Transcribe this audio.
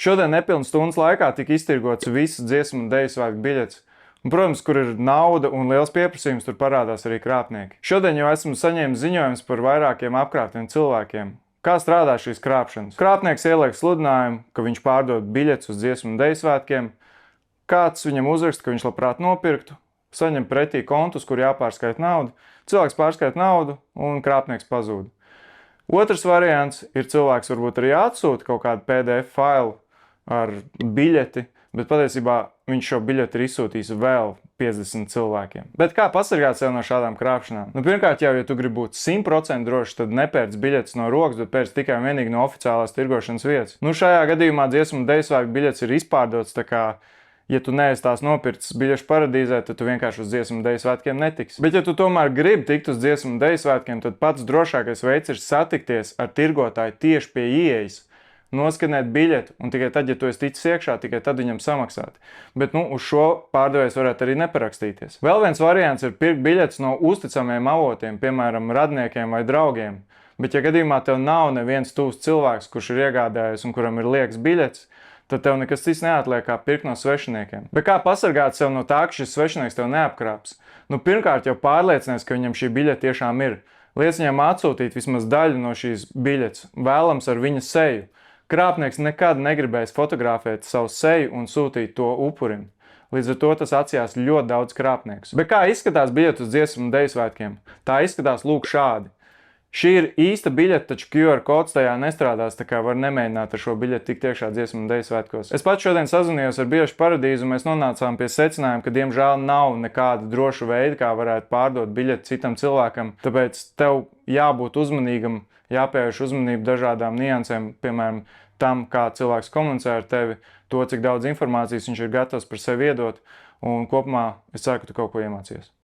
Šodien nepilnas stundas laikā tika iztirgots visas dziesmu un deju svētku biļetes. Un, protams, kur ir nauda un liels pieprasījums, tur parādās arī krāpnieki. Šodien jau esmu saņēmis ziņojums par vairākiem apkrāptiem cilvēkiem. Kā strādā šīs krāpšanas? Krāpnieks ieliek sludinājumu, ka viņš pārdod biļetes uz dziesmu un deju svētkiem. Kāds viņam uzraksta, ka viņš labprāt nopirktu, saņem pretī kontus, kur jāpārskaita nauda. Cilvēks pārskaita naudu un krāpnieks pazūd. Otrs variants ir cilvēks varbūt arī atsūta kaut kādu PDF failu ar biļeti, bet patiesībā viņš šo biļeti ir izsūtījis vēl 50 cilvēkiem. Bet kā pasargāt sev no šādām krāpšanām? Pirmkārt jau, ja tu gribi būt 100% drošs, tad nepērc biļetes no rokas, bet pērc tikai un vienīgi no oficiālās tirgošanas vietas. Šajā gadījumā dziesmu un deju svētku biļetes ir izpārdotas, tā kā ja tu neesi tās nopircis biļešu paradīzē, tad tu vienkārši uz dziesmu un deju svētkiem netiksi. Bet ja tu tomēr gribi tikt uz dziesmu un deju svētkiem, tad pats drošākais veids ir satikties ar tirgotāju tieši pie ieejas, noskanēt biļeti, un tikai tad, ja tu esi ticis iekšā, tikai tad viņam samaksāt. Bet uz šo pārdevējs varētu arī neparakstīties. Vēl viens variants ir pirkt biļetes no uzticamiem avotiem, piemēram, radniekiem vai draugiem. Bet ja gadījumā tev nav neviens tuvs cilvēks, kurš ir iegādājies un kuram ir liekas biļetes, tad tev nekas cits neatliek kā pirkt no svešiniekiem. Bet kā pasargāt sev no tā, ka šis svešinieks tev neapkrāps? Pirmkārt jau pārliecinies, ka viņam šī biļete tiešām ir. Liec viņam atsūtīt vismaz daļu no šīs biļetes, vēlams ar viņa seju. Krāpnieks nekad negribēs fotografēt savu seju un sūtīt to upurim. Līdz ar to tas atsijās ļoti daudz krāpniekus. Bet kā izskatās biļete uz dziesmu un deju svētkiem? Tā izskatās lūk šādi. Šī ir īsta biļete, taču QR kods tajā nestrādās, tā kā var nemēģināt ar šo biļeti tikt iekšā dziesmu un deju svētkos. Es pats šodien sazvanījos ar biļešu paradīzi, un mēs nonācām pie secinājuma, ka diemžēl nav nekāda droša veida, kā varētu pārdot biļeti citam cilvēkam. Tāpēc tev jābūt uzmanīgam, jāpievērš uzmanību dažādām niansēm, piemēram, tam, kā cilvēks komunicē ar tevi, to, cik daudz informācijas viņš ir gatavs par sevi iedot, un kopumā es ceru, ka tu kaut ko iemācījies.